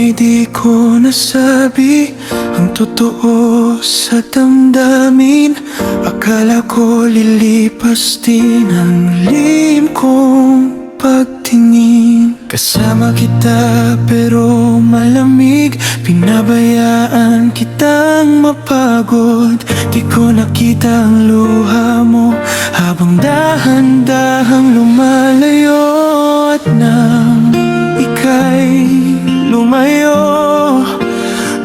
ako'y di ko nasabi ang totoo sa damdamin. Akala ko lilipas din ang lihim kong pagtingin. Kasama kita pero malamig, pinabayaan kitang mapagod. Di ko nakita ang luha mo habang dahan-dahang lumalayo. At nang ika'y lumayo,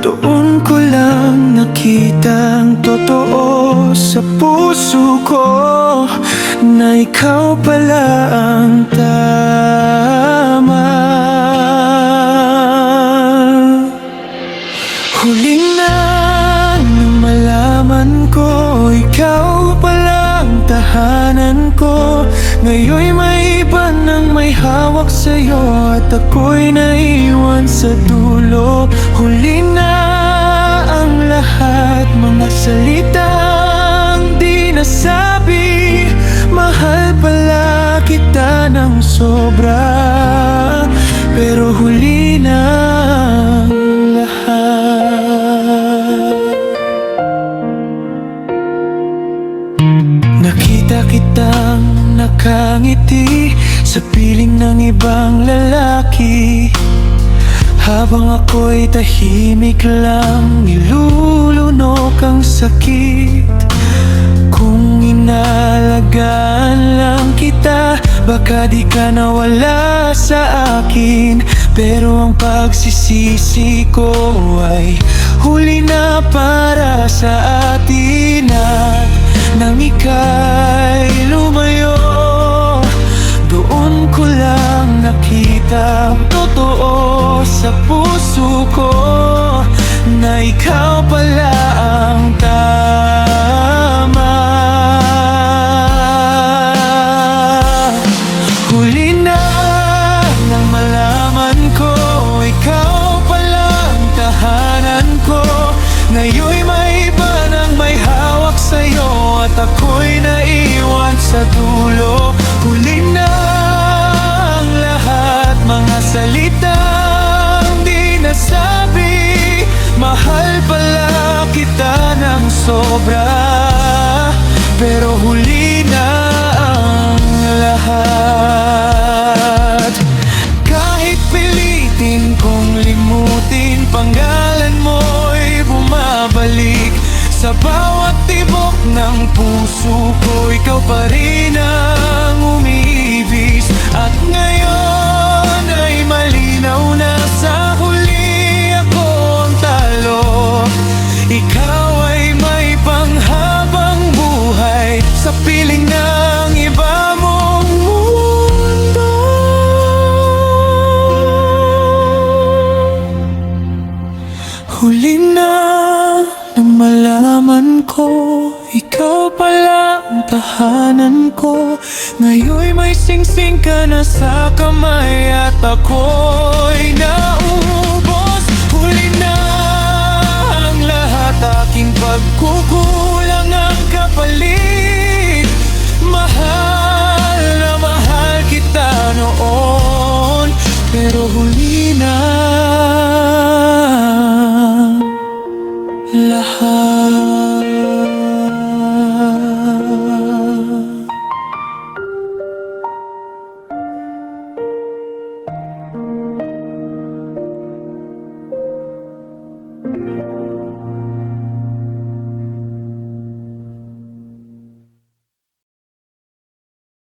doon ko lang nakita ang totoo sa puso ko, na ikaw pala ang tama. Huling na nang malaman ko, ikaw pala ang tahanan ko. Ngayon'y may iba nang may hawak sa'yo, at ako'y naiwan sa dulo. Huli na ang lahat, mga salitang di nasabi. Mahal pala kita ng sobra, pero huli na ang lahat. Nakita kitang nakangiti sa piling ng ibang lalaki, habang ako'y tahimik lang, nilulunok ang sakit. Kung inalagaan lang kita, baka di ka nawala sa akin. Pero ang pagsisisi ko ay huli na para sa atin. At nang ika'y lumayo, doon ko lang nakita ang totoo sa puso ko, na ikaw pala ang tama. Huli na nang malaman ko, ikaw pala ang tahanan ko. Ngayon'y may iba nang may hawak sa'yo, at ako'y naiwan sa dulo. Huli na ang lahat, mga salitang di nasabi. Mahal pala kita ng sobra, pero huli na ang lahat. Kahit pilitin kong limutin, pangalan mo'y bumabalik sa bawat tibok ng puso ko. Ikaw pa rin ang umiibig. At ngayon ay malinaw na, sa huli ako ang talo. Ikaw ay may panghabang buhay sa piling ng iba mong mundo. Huli na nang malaman ko, ikaw pala ang tahanan ko. Ngayon'y may singsing ka na sa kamay, at ako'y